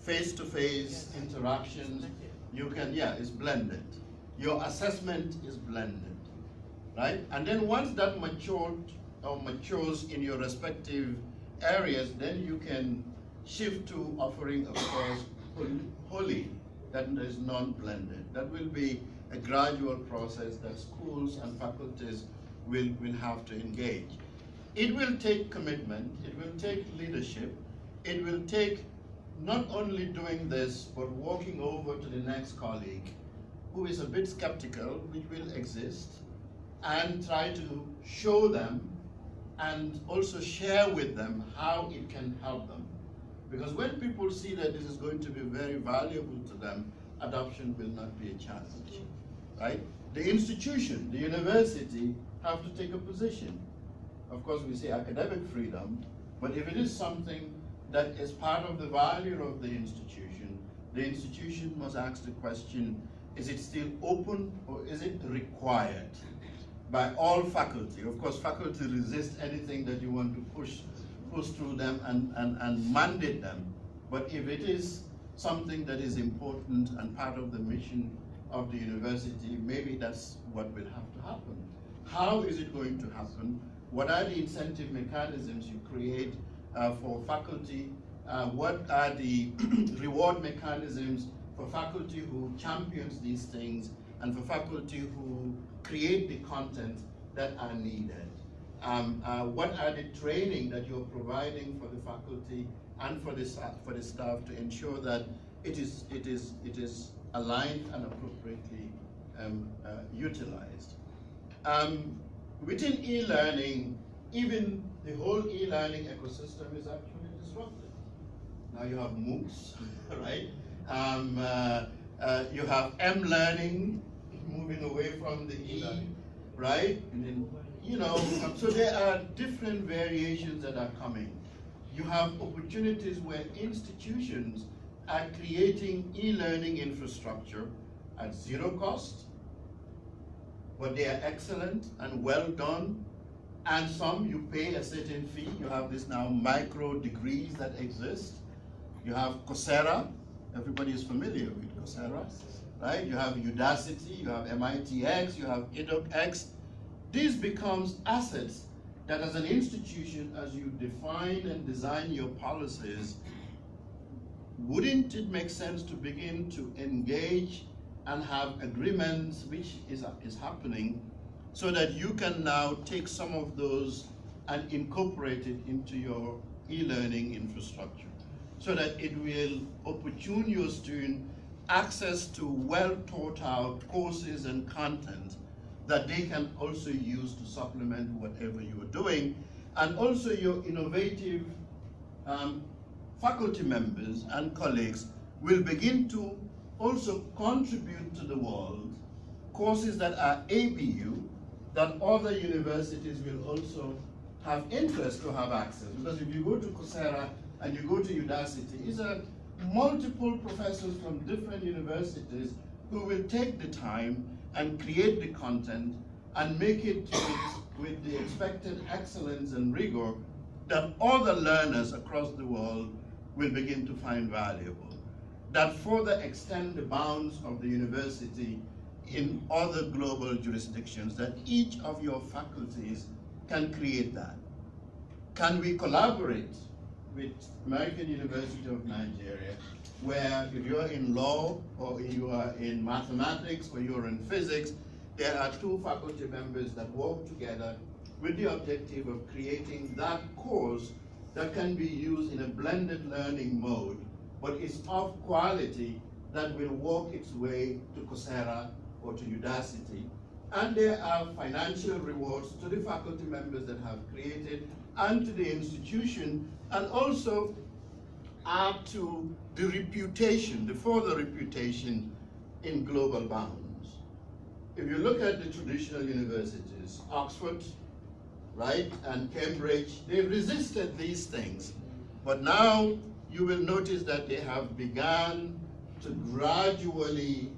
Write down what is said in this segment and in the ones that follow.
face-to-face interactions. You can, yeah, it's blended. Your assessment is blended, right? And then once that matures in your respective areas, then you can shift to offering a course wholly that is non-blended. That will be a gradual process that schools and faculties will have to engage. It will take commitment, it will take leadership, it will take not only doing this, but walking over to the next colleague who is a bit skeptical, which will exist, and try to show them and also share with them how it can help them. Because when people see that this is going to be very valuable to them, adoption will not be a challenge, right? The institution, the university, have to take a position. Of course, we say academic freedom, but if it is something that is part of the value of the institution must ask the question, is it still open or is it required by all faculty? Of course, faculty resist anything that you want to push through them and mandate them. But if it is something that is important and part of the mission of the university, maybe that's what will have to happen. How is it going to happen? What are the incentive mechanisms you create for faculty? What are the reward mechanisms for faculty who champions these things and for faculty who create the content that are needed? What are the training that you're providing for the faculty and for the staff to ensure that it is aligned and appropriately utilized? Within e-learning, even the whole e-learning ecosystem is actually disrupted. Now you have MOOCs, right? You have M-learning moving away from the E, right? And then, you know, so there are different variations that are coming. You have opportunities where institutions are creating e-learning infrastructure at zero cost, but they are excellent and well done. And some you pay a certain fee. You have this now micro degrees that exist. You have Coursera. Everybody is familiar with Coursera, right? You have Udacity, you have MITx, you have edX. These becomes assets that as an institution, as you define and design your policies, wouldn't it make sense to begin to engage and have agreements, which is happening, so that you can now take some of those and incorporate it into your e-learning infrastructure, so that it will opportune your student access to well thought out courses and content that they can also use to supplement whatever you are doing, and also your innovative faculty members and colleagues will begin to also contribute to the world courses that are ABU, that other universities will also have interest to have access. Because if you go to Coursera and you go to Udacity, it's a multiple professors from different universities who will take the time and create the content and make it with the expected excellence and rigor that other learners across the world will begin to find valuable. That further extend the bounds of the university in other global jurisdictions, that each of your faculties can create that. Can we collaborate with American University of Nigeria, where if you're in law or you are in mathematics or you're in physics, there are two faculty members that work together with the objective of creating that course that can be used in a blended learning mode, but is of quality that will work its way to Coursera or to Udacity. And there are financial rewards to the faculty members that have created and to the institution, and also add to the reputation, the further reputation in global bounds. If you look at the traditional universities, Oxford, right, and Cambridge, they resisted these things. But now you will notice that they have begun to gradually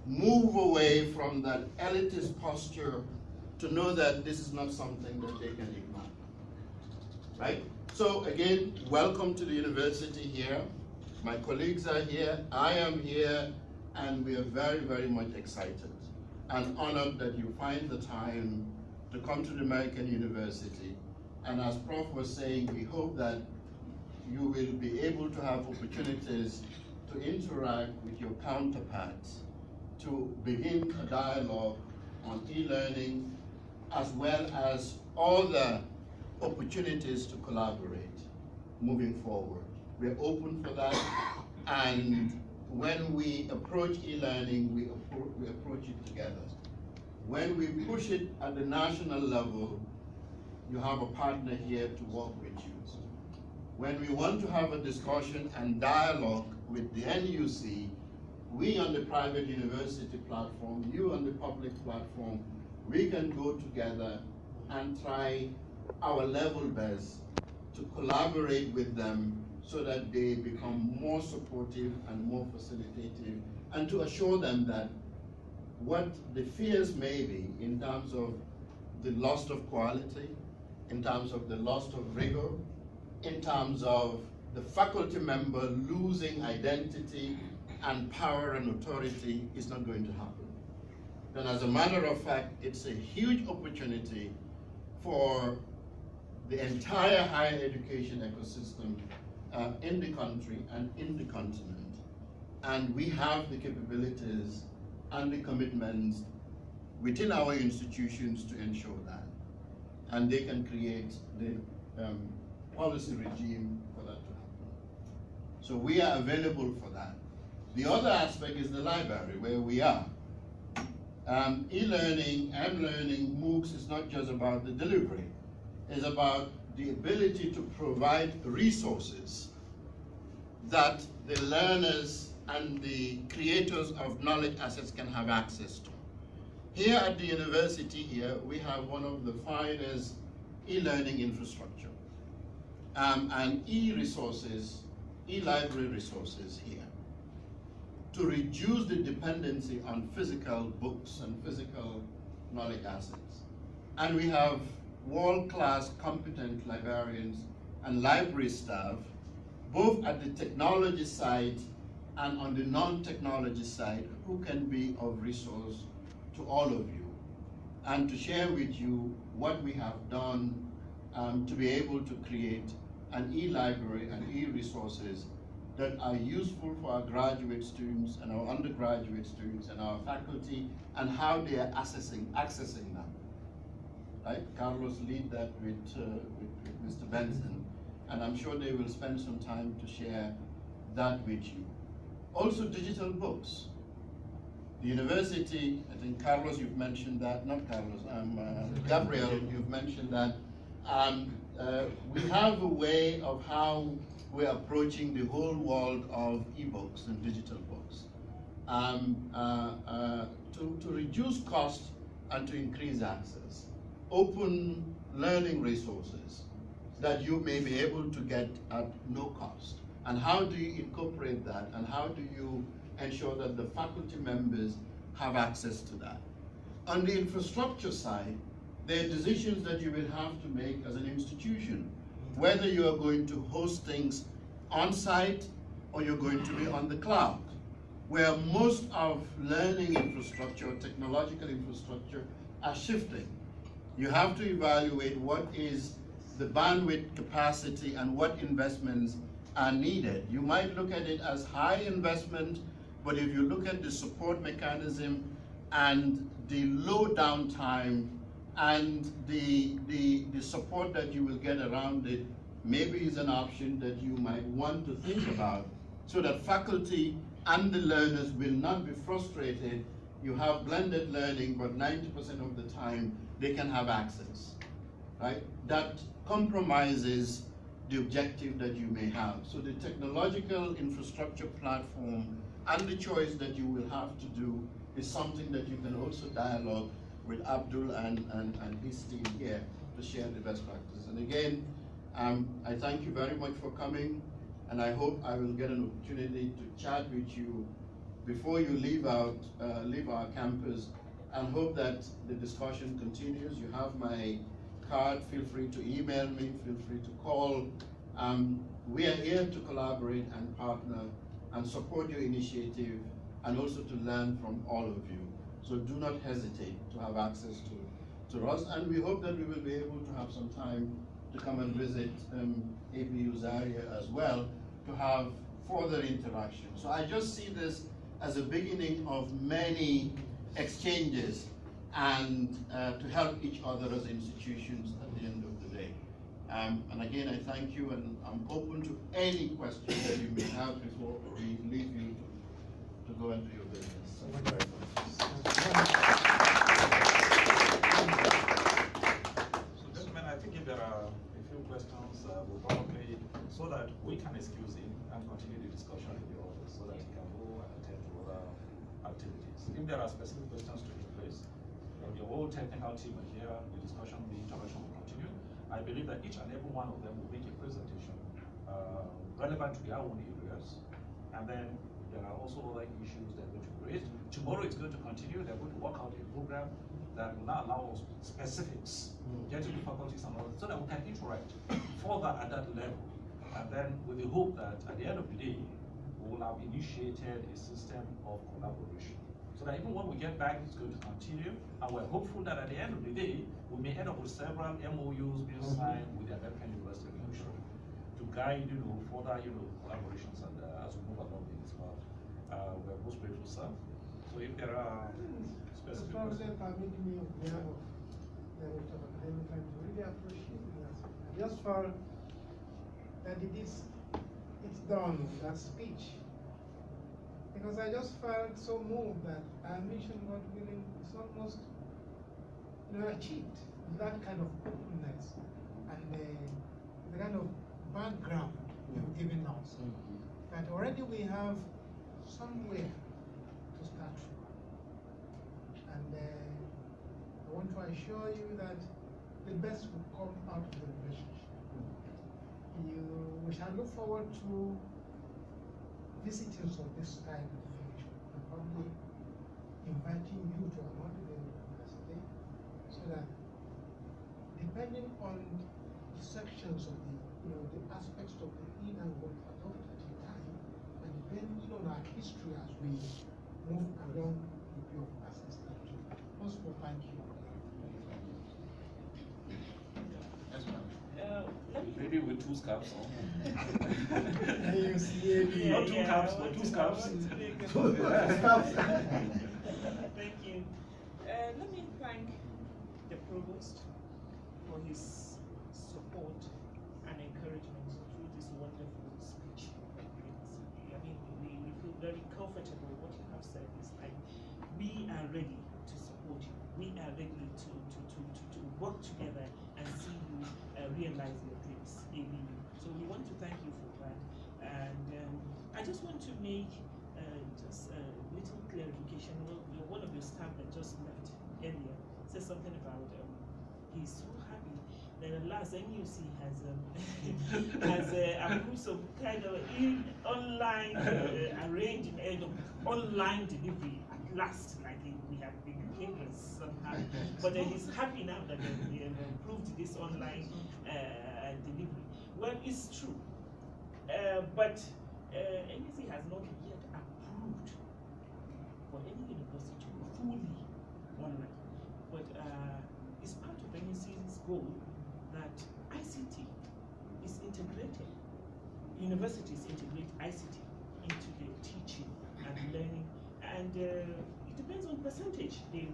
move away from that elitist posture to know that this is not something that they can ignore, right? So again, welcome to the university here. My colleagues are here, I am here, and we are very, very much excited and honored that you find the time to come to the American University. And as Prof was saying, we hope that you will be able to have opportunities to interact with your counterparts, to begin a dialogue on e-learning, as well as other opportunities to collaborate moving forward. We're open for that, and when we approach e-learning, we approach it together. When we push it at the national level, you have a partner here to work with you. When we want to have a discussion and dialogue with the NUC, we on the private university platform, you on the public platform, we can go together and try our level best to collaborate with them so that they become more supportive and more facilitative, and to assure them that what the fears may be in terms of the loss of quality, in terms of the loss of rigor, in terms of the faculty member losing identity and power and authority, is not going to happen. And as a matter of fact, it's a huge opportunity for the entire higher education ecosystem in the country and in the continent. And we have the capabilities and the commitments within our institutions to ensure that. And they can create the policy regime for that to happen. So we are available for that. The other aspect is the library, where we are. E-learning and learning MOOCs is not just about the delivery. It's about the ability to provide resources that the learners and the creators of knowledge assets can have access to. Here at the university here, we have one of the finest e-learning infrastructure and e-resources, e-library resources here to reduce the dependency on physical books and physical knowledge assets. And we have world-class competent librarians and library staff, both at the technology side and on the non-technology side, who can be of resource to all of you, and to share with you what we have done to be able to create an e-library and e-resources that are useful for our graduate students and our undergraduate students and our faculty, and how they are accessing them. Right? Carlos lead that with Mr. Benson, and I'm sure they will spend some time to share that with you. Also, digital books. The university, I think Carlos, you've mentioned that, not Carlos, Gabriel, you've mentioned that. We have a way of how we're approaching the whole world of e-books and digital books to reduce cost and to increase access. Open learning resources that you may be able to get at no cost. And how do you incorporate that, and how do you ensure that the faculty members have access to that? On the infrastructure side, there are decisions that you will have to make as an institution, whether you are going to host things on-site or you're going to be on the cloud, where most of learning infrastructure or technological infrastructure are shifting. You have to evaluate what is the bandwidth capacity and what investments are needed. You might look at it as high investment, but if you look at the support mechanism and the low downtime and the support that you will get around it, maybe is an option that you might want to think about, so that faculty and the learners will not be frustrated. You have blended learning, but 90% of the time they can have access, right? That compromises the objective that you may have. So the technological infrastructure platform and the choice that you will have to do is something that you can also dialogue with Abdul and his team here to share the best practices. And again, I thank you very much for coming, and I hope I will get an opportunity to chat with you before you leave our campus, and hope that the discussion continues. You have my card, feel free to email me, feel free to call. We are here to collaborate and partner and support your initiative and also to learn from all of you. So do not hesitate to have access to us, and we hope that we will be able to have some time to come and visit ABU Zaria as well to have further interaction. So I just see this as a beginning of many exchanges and to help each other as institutions at the end of the day. And again, I thank you, and I'm open to any questions that you may have before we leave you to go and do your business. Thank you very much. So gentlemen, I think if there are a few questions, we'll probably, so that we can excuse him and continue the discussion in the office, so that he can go and attend to other activities. If there are specific questions to take place, the whole technical team are here, the discussion, the interaction will continue. I believe that each and every one of them will make a presentation relevant to their own areas, and then there are also other issues they're going to raise. Tomorrow it's going to continue. They're going to work out a program that will now allow us specifics, getting the faculties and all that, so that we can interact further at that level. And then with the hope that at the end of the day, we will have initiated a system of collaboration. So that even when we get back, it's going to continue. And we're hopeful that at the end of the day, we may end up with several MOUs being signed with the American University of Houston to guide, further, collaborations and as we move along in this path. We're most grateful, sir. So if there are specific questions. Permit me on behalf of the Director of Academic Life to really appreciate that. I just felt that it's done, that speech. Because I just felt so moved that our mission, God willing, is almost achieved. That kind of openness and the kind of background you've given us. That already we have somewhere to start from. And I want to assure you that the best will come out of the relationship. We shall look forward to visitors of this kind of function, and probably inviting you to another university, so that depending on the sections of the aspects of the and what adopted at the time, and depending on our history as we move along with your assistance. Once more, thank you. Yes, ma'am. Let me Maybe with two scarves on. Not two caps, but two scarves. Thank you. Let me thank the Provost for his support and encouragement through this wonderful speech. I mean, we feel very comfortable. What you have said is like, we are ready to support you. We are ready to work together and see you realize your dreams, ABU. So we want to thank you for that. And I just want to make just a little clarification. Well, one of your staff that just left earlier said something about he's so happy that at last NUC has approved some kind of online arrangement, online delivery at last. Like we have been hindrance somehow, but he's happy now that we have approved this online delivery. Well, it's true, but NUC has not yet approved for any university to go fully online. But it's part of NUC's goal that ICT is integrated. Universities integrate ICT into their teaching and learning, and it depends on percentage. They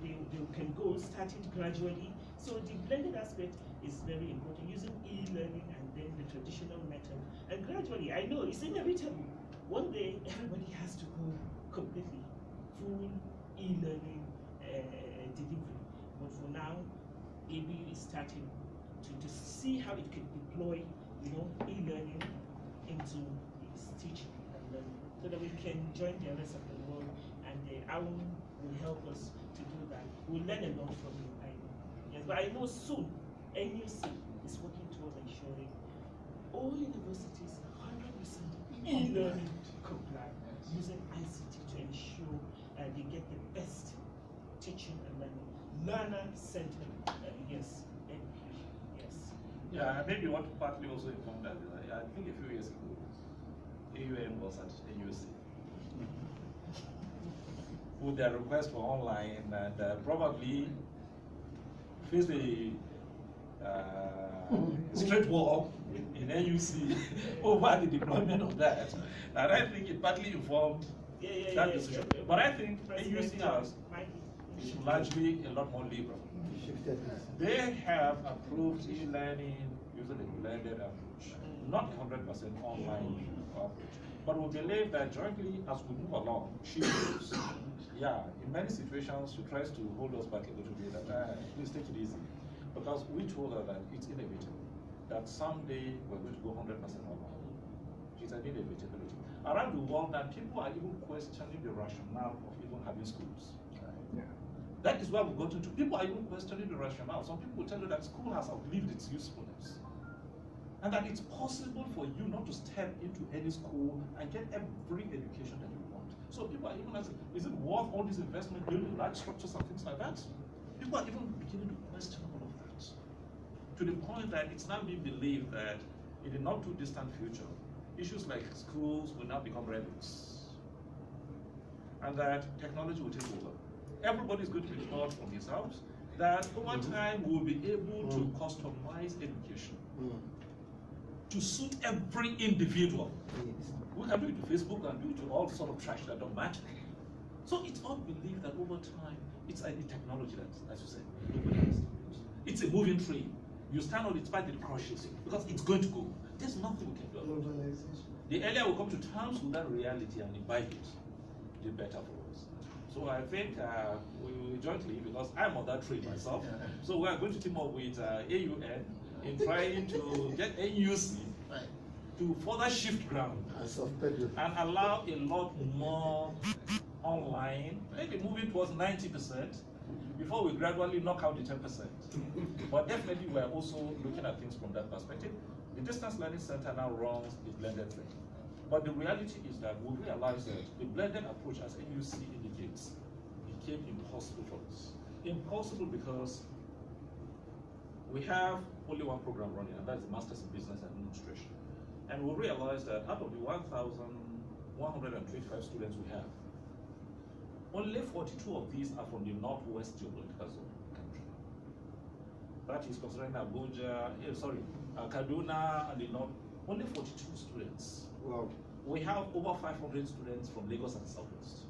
can go starting gradually. So the blended aspect is very important, using e-learning and then the traditional method. And gradually, I know it's inevitable. One day, everybody has to go completely full e-learning delivery. But for now, ABU is starting to see how it can deploy, e-learning into its teaching and learning, so that we can join the rest of the world, and the AWUN will help us to do that. We'll learn a lot from you, I know. Yes, but I know soon, NUC is working towards ensuring all universities 100% e-learning comply, using ICT to ensure they get the best teaching and learning. Learner-centered, yes, education, yes. Yeah, maybe what partly also informed that is I think a few years ago, AUN was at AUC with their request for online and probably faced a straight wall in AUC over the deployment of that. And I think it partly informed that decision. But I think AUC has is largely a lot more liberal. They have approved e-learning using a blended approach, not 100% online approach. But we believe that jointly, as we move along, she moves. Yeah, in many situations, she tries to hold us back a little bit. Please take it easy, because we told her that it's inevitable that someday we're going to go 100% online. It's an inevitability. Around the world, that people are even questioning the rationale of even having schools. Yeah. That is where we've gotten to. People are even questioning the rationale. Some people will tell you that school has outlived its usefulness. And that it's possible for you not to step into any school and get every education that you want. So people are even asking, is it worth all this investment building large structures and things like that? People are even beginning to question all of that. To the point that it's now being believed that in the not too distant future, issues like schools will now become relics. And that technology will take over. Everybody is going to be taught from his house, that over time we'll be able to customize education to suit every individual. We can do it to Facebook and do it to all sort of trash that don't matter. So it's all believed that over time, it's a technology that, as you said, nobody has to use. It's a moving train. You stand on its back, it crushes you, because it's going to go. There's nothing we can do about it. The earlier we come to terms with that reality and imbibe it, the better for us. So I think we jointly, because I'm on that train myself, so we are going to team up with AUN in trying to get AUC to further shift ground and allow a lot more online, maybe moving towards 90% before we gradually knock out the 10%. But definitely we're also looking at things from that perspective. The Distance Learning Center now runs a blended thing. But the reality is that we realized that the blended approach, as AUC indicates, became impossible for us. Impossible because we have only one program running, and that's the Masters in Business Administration. And we realized that out of the 1,125 students we have, only 42 of these are from the Northwest geographical zone of the country. That is considering Abuja, Kaduna, and the North. Only 42 students. Wow. We have over 500 students from Lagos and the Southwest.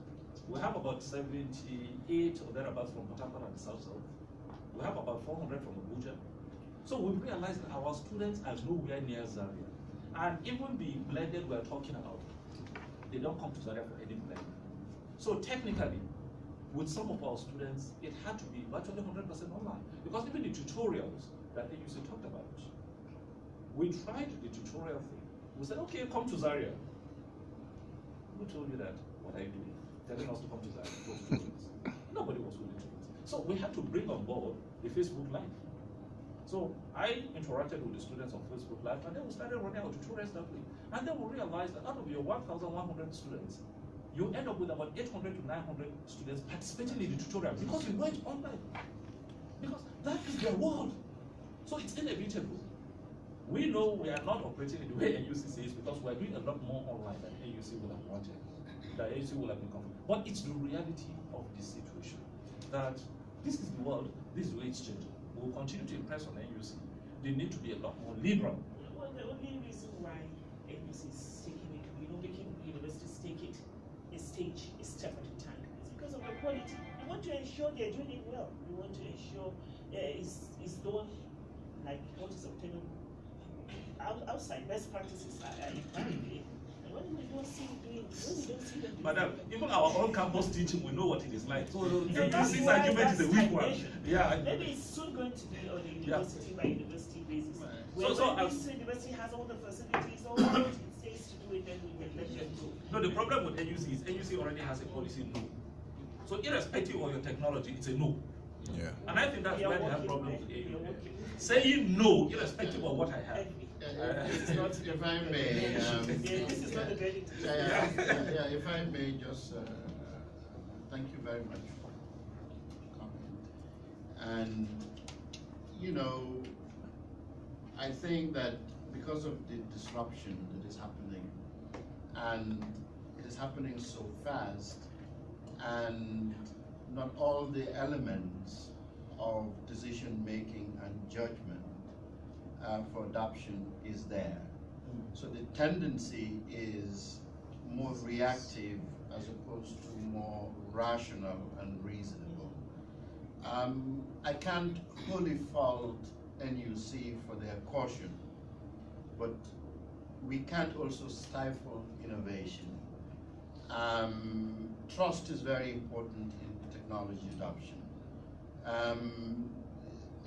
We have about 78 or thereabouts from Port Harcourt and the South. We have about 400 from Abuja. So we realized that our students are nowhere near Zaria. And even the blended we're talking about, they don't come to Zaria for any blended. So technically, with some of our students, it had to be virtually 100% online. Because even the tutorials that they used to talk about, we tried the tutorial thing. We said, okay, come to Zaria. Who told you that? What are you doing? Telling us to come to Zaria for tutorials. Nobody was willing to do it. So we had to bring on board the Facebook Live. So I interacted with the students on Facebook Live, and then we started running our tutorials that way. And then we realized that out of your 1,100 students, you end up with about 800 to 900 students participating in the tutorial because we went online. Because that is their world. So it's inevitable. We know we are not operating in the way AUC says because we are doing a lot more online than AUC would have wanted, that AUC would have been comfortable. But it's the reality of this situation that this is the world, this is the way it's changing. We will continue to impress on AUC. They need to be a lot more liberal. Well, the only reason why AUC is taking it, making universities take it a stage, a step at a time, is because of the quality. We want to ensure they're doing it well. We want to ensure it's done like what is obtainable outside. Best practices are invaluable. And when we don't see them, Madam, even our own campus teaching, we know what it is like. So that's this why argument is a weak one. stagnation. Yeah. Maybe it's soon going to be on a university by university basis. So This university has all the facilities, all what it says to do it, then we will let them go. No, the problem with AUC is AUC already has a policy no. So irrespective of your technology, it's a no. Yeah. And I think that's where they have problems with You're AUC. working. Saying no, irrespective of what I have. It's not, if I may, This is not the very if I may just thank you very much for coming. And you know, I think that because of the disruption that is happening, and it is happening so fast, and not all the elements of decision making and judgment for adoption is there. So the tendency is more reactive as opposed to more rational and reasonable. I can't wholly fault NUC for their caution, but we can't also stifle innovation. Trust is very important in technology adoption.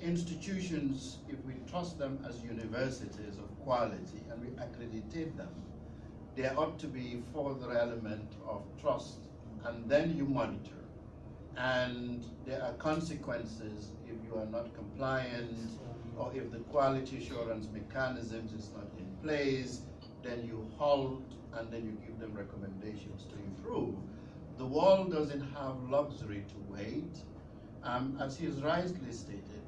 Institutions, if we trust them as universities of quality and we accreditate them, there ought to be further element of trust, and then you monitor. And there are consequences if you are not compliant, or if the quality assurance mechanisms is not in place, then you halt and then you give them recommendations to improve. The world doesn't have luxury to wait. As he has rightly stated,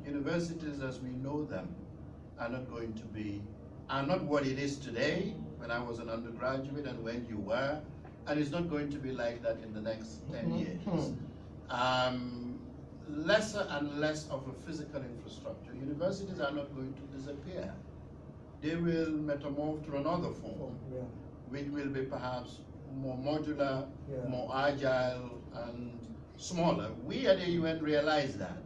universities as we know them are not what it is today when I was an undergraduate and when you were, and it's not going to be like that in the next 10 years. Lesser and less of a physical infrastructure. Universities are not going to disappear. They will metamorph to another form, which will be perhaps more modular, more agile, and smaller. We at AUN realize that.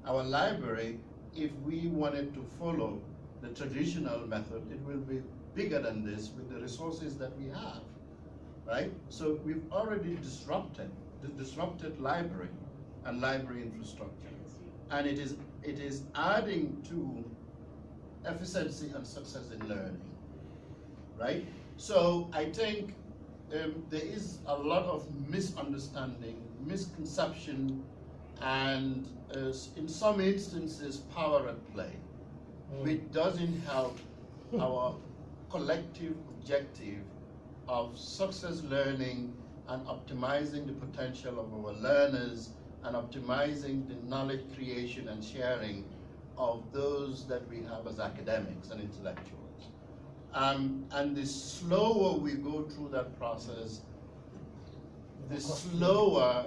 Our library, if we wanted to follow the traditional method, it will be bigger than this with the resources that we have, right? So we've already disrupted library and library infrastructure, and it is adding to efficiency and success in learning, right? So I think there is a lot of misunderstanding, misconception, and in some instances power at play, which doesn't help our collective objective of success learning and optimizing the potential of our learners and optimizing the knowledge creation and sharing of those that we have as academics and intellectuals. And the slower we go through that process, the slower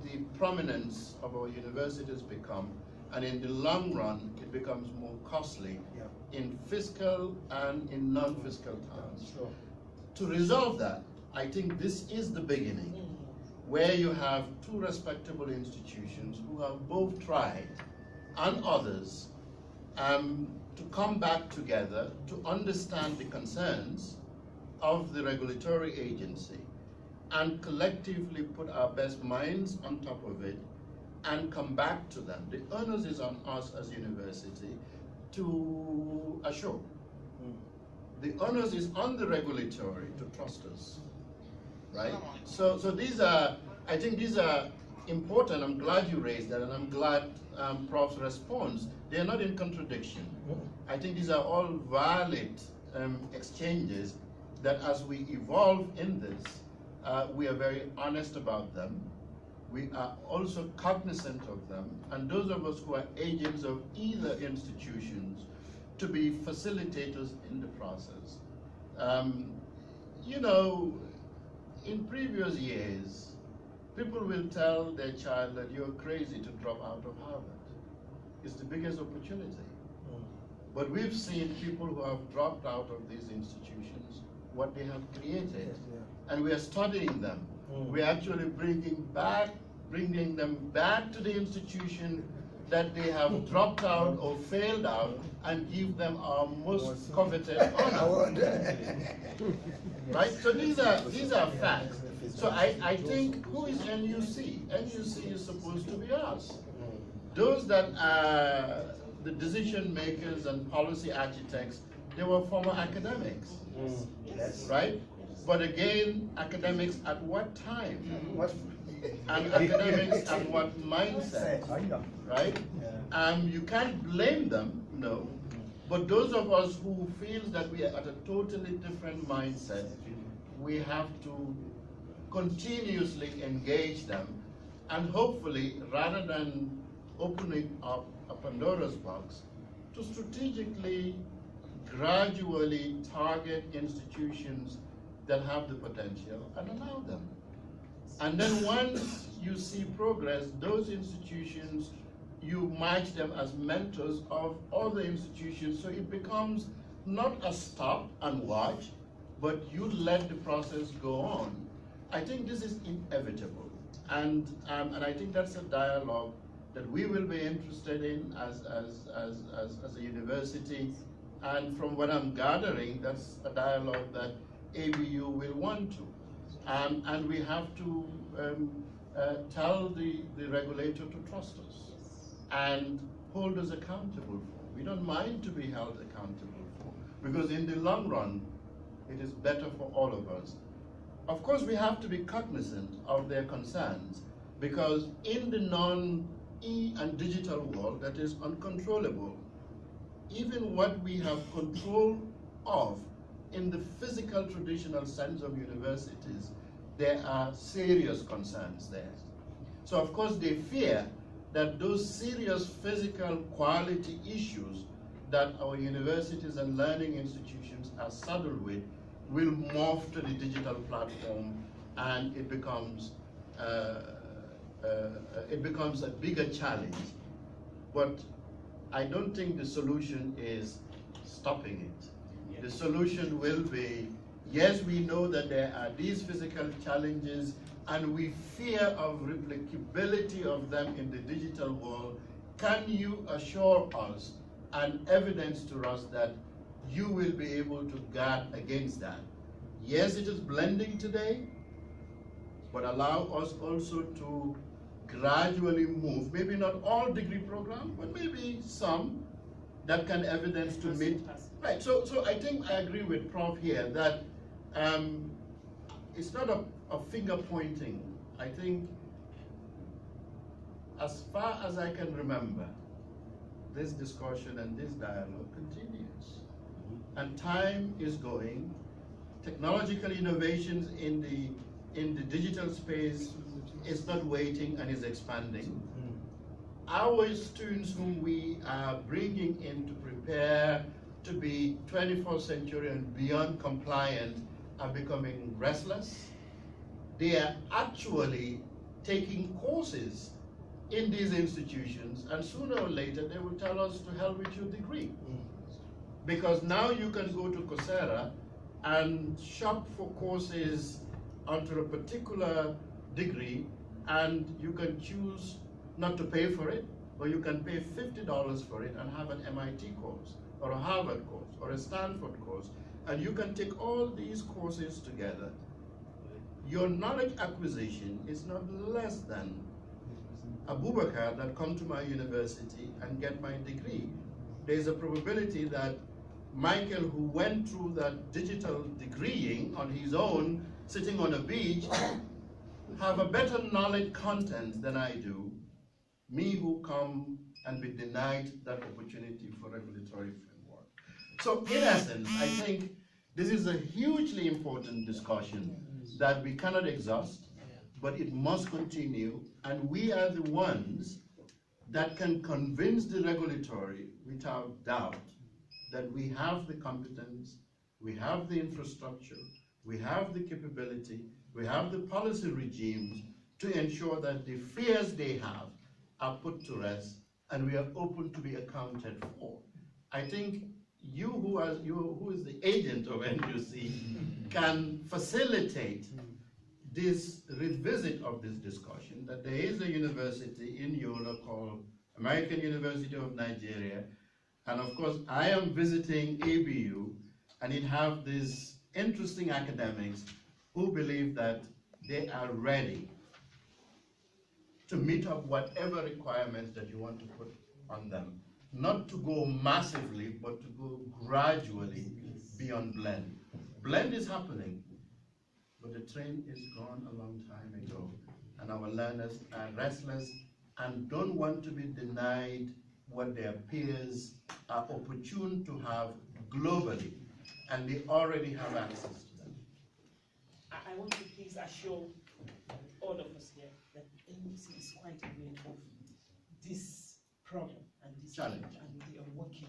the prominence of our universities become, and in the long run, it becomes more costly in fiscal and in non-fiscal terms. To resolve that, I think this is the beginning, where you have two respectable institutions who have both tried, and others, to come back together to understand the concerns of the regulatory agency and collectively put our best minds on top of it and come back to them. The onus is on us as university to assure. The onus is on the regulatory to trust us, right? So these are, I think these are important. I'm glad you raised that, and I'm glad Prof's response. They are not in contradiction. I think these are all valid exchanges that as we evolve in this, we are very honest about them. We are also cognizant of them, and those of us who are agents of either institutions to be facilitators in the process. You know, in previous years, people will tell their child that you're crazy to drop out of Harvard. It's the biggest opportunity. But we've seen people who have dropped out of these institutions, what they have created, and we are studying them. We're actually bringing them back to the institution that they have dropped out or failed out, and give them our most coveted honor. Right? So these are facts. So I think, who is NUC? NUC is supposed to be us. Those that are the decision makers and policy architects, they were former academics, right? But again, academics at what time? And academics at what mindset, right? You can't blame them, no. But those of us who feel that we are at a totally different mindset, we have to continuously engage them, and hopefully, rather than opening up a Pandora's box, to strategically, gradually target institutions that have the potential and allow them. And then once you see progress, those institutions, you match them as mentors of other institutions, so it becomes not a stop and watch, but you let the process go on. I think this is inevitable, and I think that's a dialogue that we will be interested in as a university, and from what I'm gathering, that's a dialogue that ABU will want to. And we have to tell the regulator to trust us and hold us accountable for. We don't mind to be held accountable for, because in the long run, it is better for all of us. Of course, we have to be cognizant of their concerns, because in the non-e and digital world that is uncontrollable, even what we have control of in the physical traditional sense of universities, there are serious concerns there. So of course they fear that those serious physical quality issues that our universities and learning institutions are saddled with will morph to the digital platform, and it becomes a bigger challenge. But I don't think the solution is stopping it. The solution will be, yes, we know that there are these physical challenges and we fear of replicability of them in the digital world. Can you assure us and evidence to us that you will be able to guard against that? Yes, it is blending today, but allow us also to gradually move, maybe not all degree programs, but maybe some that can evidence to meet. Right, so I think I agree with Prof here that it's not a finger pointing. I think as far as I can remember, this discussion and this dialogue continues. And time is going. Technological innovations in the digital space is not waiting and is expanding. Our students whom we are bringing in to prepare to be 21st century and beyond compliant are becoming restless. They are actually taking courses in these institutions, and sooner or later they will tell us to hell with your degree. Because now you can go to Coursera and shop for courses onto a particular degree, and you can choose not to pay for it, or you can pay $50 for it and have an MIT course, or a Harvard course, or a Stanford course, and you can take all these courses together. Your knowledge acquisition is not less than Abubakar that come to my university and get my degree. There's a probability that Michael, who went through that digital degreeing on his own, sitting on a beach, have a better knowledge content than I do, me who come and be denied that opportunity for regulatory framework. So in essence, I think this is a hugely important discussion that we cannot exhaust, but it must continue, and we are the ones that can convince the regulatory without doubt that we have the competence, we have the infrastructure, we have the capability, we have the policy regimes to ensure that the fears they have are put to rest, and we are open to be accounted for. I think you who is the agent of NUC can facilitate this revisit of this discussion, that there is a university in Yola called American University of Nigeria, and of course I am visiting ABU, and it have these interesting academics who believe that they are ready to meet up whatever requirements that you want to put on them. Not to go massively, but to go gradually beyond blend. Blend is happening, but the train is gone a long time ago, and our learners are restless and don't want to be denied what their peers are opportune to have globally, and they already have access to them. I want to please assure all of us here that NUC is quite aware of this problem and this Challenge. and we are working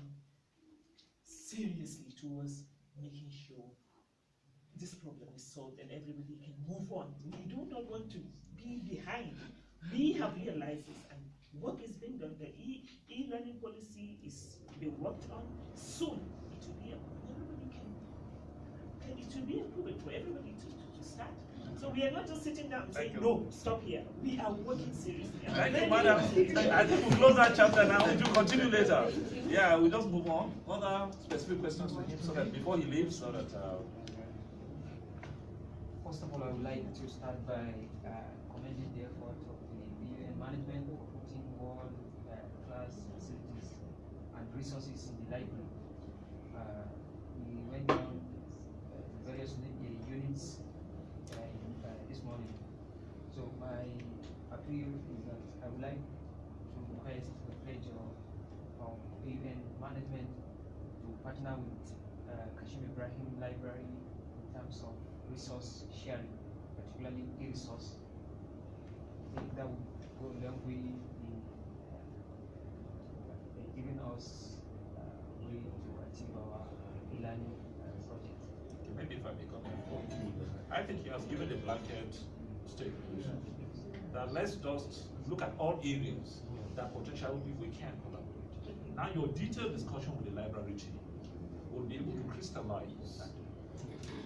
seriously towards making sure this problem is solved and everybody can move on. We do not want to be behind. We have realized this and work is being done. The e-learning policy is being worked on. Soon it will be everybody can it will be approved for everybody to start. So we are not just sitting down and saying, no, stop here. We are working seriously. Thank you, madam. I think we'll close that chapter now. We'll continue later. Yeah, we'll just move on. Other specific questions to him so that before he leaves, so that. First of all, I would like to start by commending the effort of the BUN management for putting more class facilities and resources in the library. We went down various units this morning. So my appeal is that I would like to request the pledge of BUN management to partner with Kashim Ibrahim Library in terms of resource sharing, particularly e-resource. I think that would go a long way in giving us a way to achieve our e-learning project. Maybe if I may comment. I think he has given a blanket statement that let's just look at all areas that potentially we can collaborate. Now your detailed discussion with the library team will be able to crystallize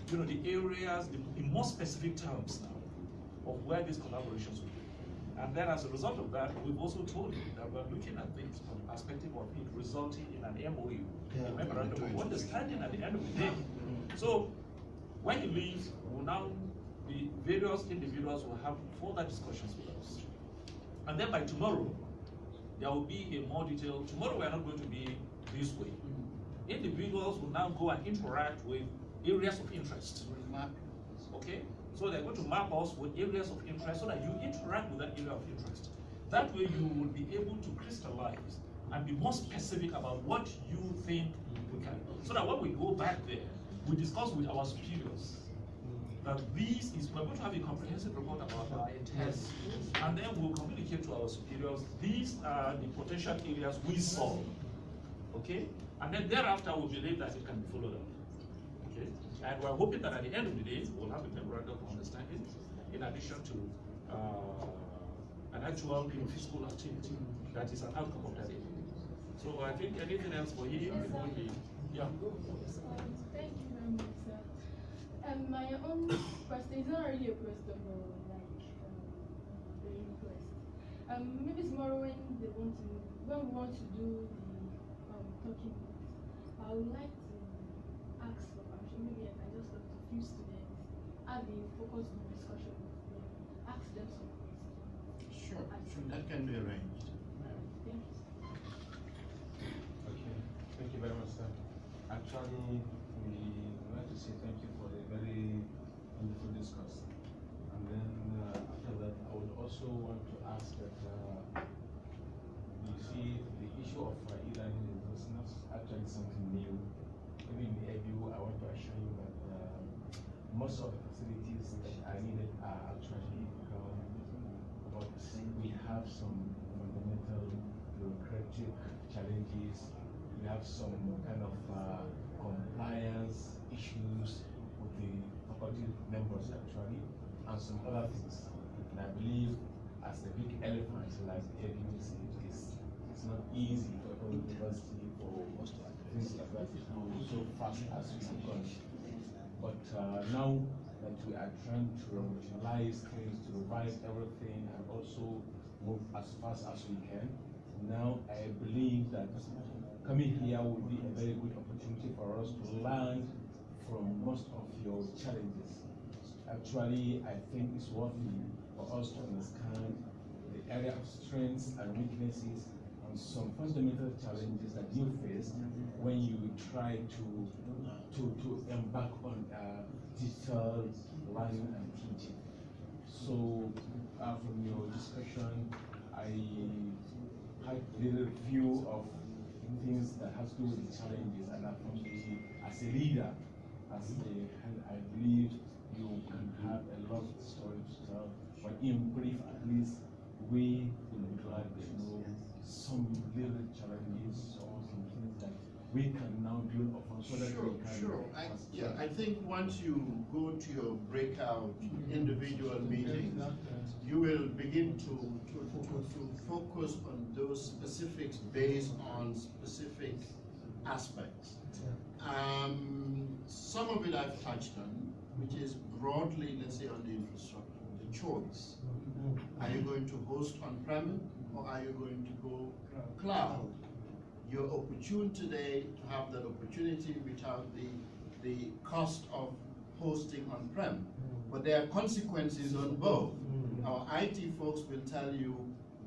the areas in more specific terms now of where these collaborations will be. And then as a result of that, we've also told you that we're looking at things from the perspective of it resulting in an MOU, a memorandum of understanding at the end of the day. So when he leaves, the various individuals will have further discussions with us. And then by tomorrow, there will be a more detailed, tomorrow we are not going to be this way. Individuals will now go and interact with areas of interest. Okay? So they're going to map us with areas of interest so that you interact with that area of interest. That way you will be able to crystallize and be more specific about what you think we can. So that when we go back there, we discuss with our superiors that we're going to have a comprehensive report about our intent, and then we'll communicate to our superiors, these are the potential areas we saw. Okay? And then thereafter we believe that it can be followed up. Okay? And we're hoping that at the end of the day, we'll have a memorandum of understanding in addition to an actual fiscal activity that is an outcome of that. So I think anything else for him before he, yeah. Thank you very much, sir. My own question is not really a question, but like a request. Maybe tomorrow when we want to do the talking points, I would like to ask for permission. Maybe I can just talk to a few students, have a focus group discussion with them, ask them some questions. Sure, that can be arranged. Thank you. Okay, thank you very much, sir. Actually, we would like to say thank you for a very wonderful discourse. And then after that, I would also want to ask that you see the issue of e-learning is not actually something new. Even in the ABU, I want to assure you that most of the facilities that are needed are actually but we have some fundamental bureaucratic challenges. We have some kind of compliance issues with the faculty members actually, and some other things. And I believe as a big elephant like ABU, it's not easy for a university for things like that to go so fast as we have gone. But now that we are trying to rationalize things, to revise everything, and also move as fast as we can, now I believe that coming here will be a very good opportunity for us to learn from most of your challenges. Actually, I think it's worthy for us to understand the area of strengths and weaknesses and some fundamental challenges that you face when you try to embark on digital learning and teaching. So, from your discussion, I had a little view of things that has to do with the challenges, and as a leader, I believe you can have a lot of stories to tell, but in brief, at least we graduates know some little challenges or some things that we can now build upon so that we can. Sure. I think once you go to your breakout individual meetings, you will begin to focus on those specifics based on specific aspects. Some of it I've touched on, which is broadly, let's say, on the infrastructure, the choice. Are you going to host on-prem or are you going to go cloud? You're opportune today to have that opportunity without the cost of hosting on-prem. But there are consequences on both. Our IT folks will tell you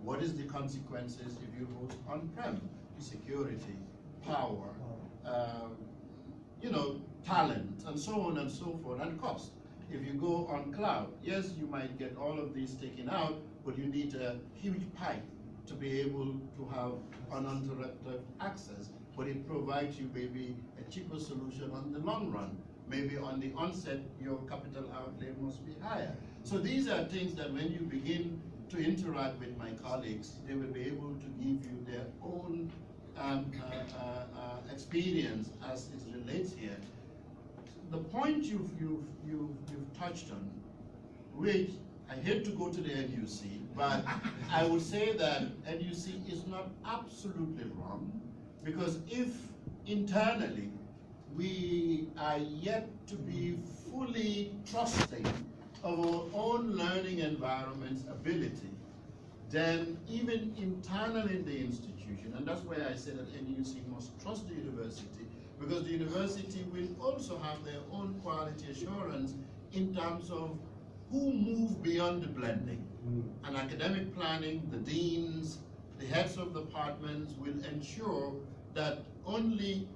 what is the consequences if you host on-prem: security, power, talent, and so on and so forth, and cost. If you go on cloud, yes, you might get all of these taken out, but you need a huge pipe to be able to have uninterrupted access, but it provides you maybe a cheaper solution on the long run. Maybe on the onset, your capital outlay must be higher. So these are things that when you begin to interact with my colleagues, they will be able to give you their own experience as it relates here. The point you've touched on, which I hate to go to the NUC, but I would say that NUC is not absolutely wrong, because if internally we are yet to be fully trusting of our own learning environment's ability, then even internally in the institution, and that's why I say that NUC must trust the university, because the university will also have their own quality assurance in terms of who move beyond the blending. And academic planning, the deans, the heads of departments will ensure that only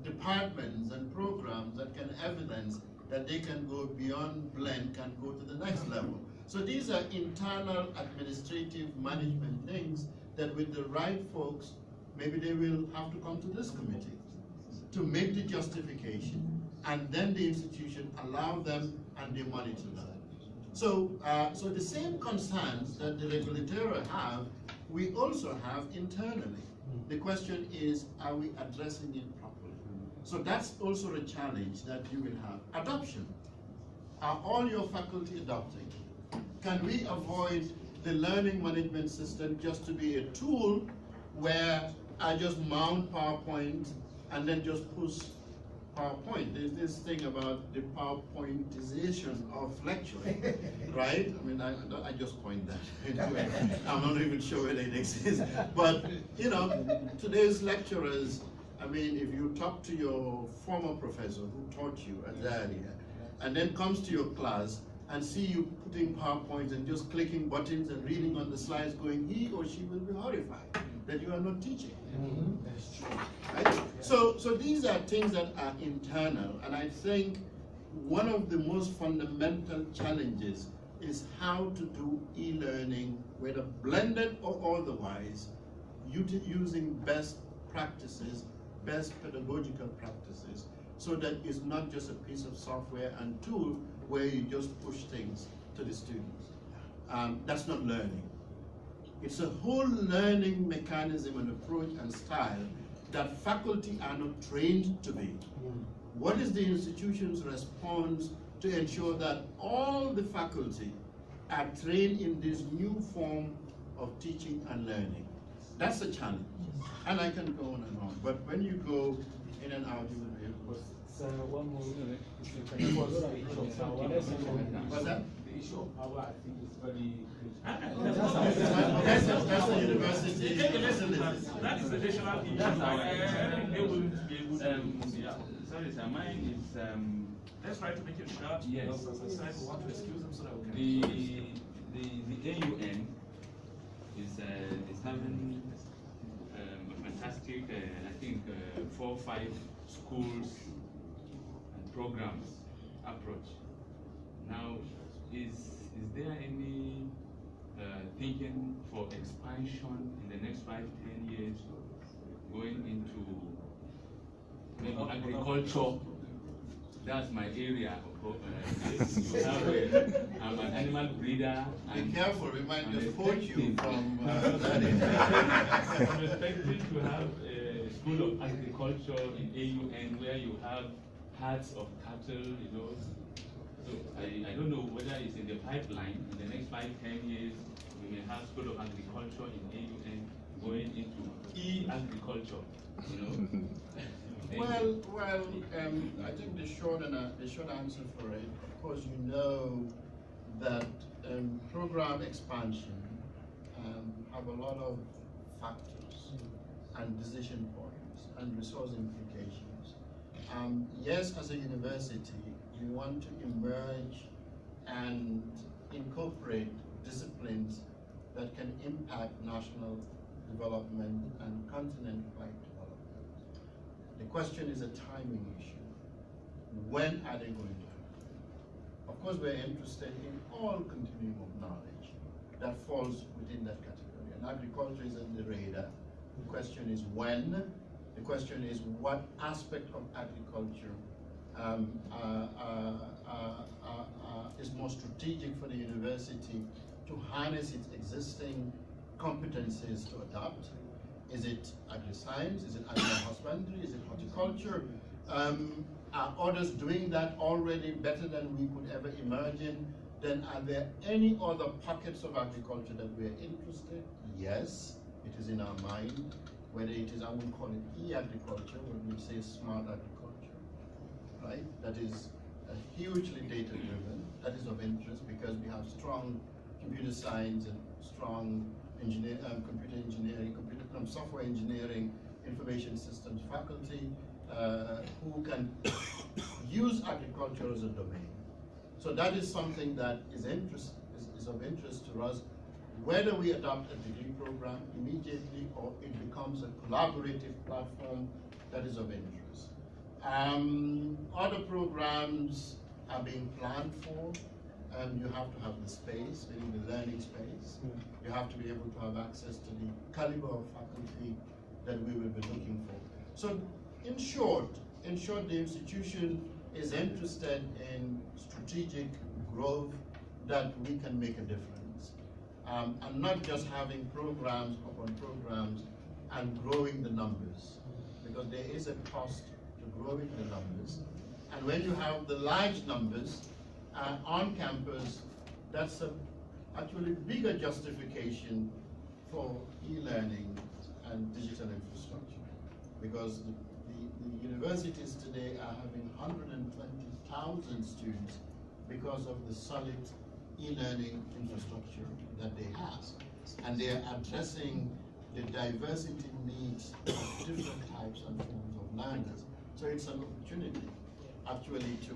departments and programs that can evidence that they can go beyond blend can go to the next level. So these are internal administrative management things that with the right folks, maybe they will have to come to this committee to make the justification, and then the institution allow them and they monitor that. So, so the same concerns that the regulator have, we also have internally. The question is, are we addressing it properly? So that's also a challenge that you will have. Adoption. Are all your faculty adopting? Can we avoid the learning management system just to be a tool where I just mount PowerPoint and then just push PowerPoint? There's this thing about the PowerPointization of lecturing, right? I mean, I just coined that. I'm not even sure whether it exists. But, you know, today's lecturers, I mean, if you talk to your former professor who taught you at Zaria, and then comes to your class and see you putting PowerPoints and just clicking buttons and reading on the slides going, he or she will be horrified that you are not teaching. That's true. Right? So these are things that are internal, and I think one of the most fundamental challenges is how to do e-learning, whether blended or otherwise, using best practices, best pedagogical practices, so that it's not just a piece of software and tool where you just push things to the students. That's not learning. It's a whole learning mechanism and approach and style that faculty are not trained to be. What is the institution's response to ensure that all the faculty are trained in this new form of teaching and learning? That's a challenge. And I can go on and on, but when you go in and out, you will be able to. So one more minute. What's that? The issue of power, I think, is very That's the university. That is the national issue. They wouldn't be able to. Sorry, sir. Mine is. Let's try to make it short. Yes. As I said, we want to excuse them so that we can. The AUN is having a fantastic, I think, 4 or 5 schools and programs approach. Now, is there any thinking for expansion in the next 5, 10 years, going into maybe agriculture? That's my area. I'm an animal breeder. Be and careful, we might and just poach you expecting- from I'm expecting to have a school of agriculture in AUN where you have herds of cattle, you know. So I don't know whether it's in the pipeline. In the next 5-10 years, we may have school of agriculture in AUN going into e-agriculture, you know. I think the short answer for it, of course, you know that program expansion have a lot of factors and decision points and resource implications. Yes, as a university, you want to emerge and incorporate disciplines that can impact national development and continent-wide development. The question is a timing issue. When are they going to happen? Of course, we're interested in all continuum of knowledge that falls within that category. And agriculture is on the radar. The question is when. The question is what aspect of agriculture is more strategic for the university to harness its existing competencies to adopt. Is it agri-science? Is it animal husbandry? Is it horticulture? Are others doing that already better than we could ever imagine? Then are there any other pockets of agriculture that we are interested? Yes, it is in our mind. Whether it is, I would call it e-agriculture, when we say smart agriculture, right? That is hugely data-driven. That is of interest because we have strong computer science and strong computer engineering, software engineering, information systems faculty who can use agriculture as a domain. So that is something that is of interest to us, whether we adopt a degree program immediately or it becomes a collaborative platform that is of interest. Other programs are being planned for. You have to have the space, meaning the learning space. You have to be able to have access to the caliber of faculty that we will be looking for. So in short, the institution is interested in strategic growth that we can make a difference. And not just having programs upon programs and growing the numbers, because there is a cost to growing the numbers. And when you have the large numbers on campus, that's actually bigger justification for e-learning and digital infrastructure, because the universities today are having 120,000 students because of the solid e-learning infrastructure that they have. And they are addressing the diversity needs of different types and forms of learners. So it's an opportunity actually to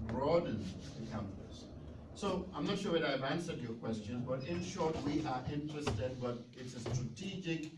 broaden the campus. So I'm not sure whether I've answered your question, but in short, we are interested, but it's a strategic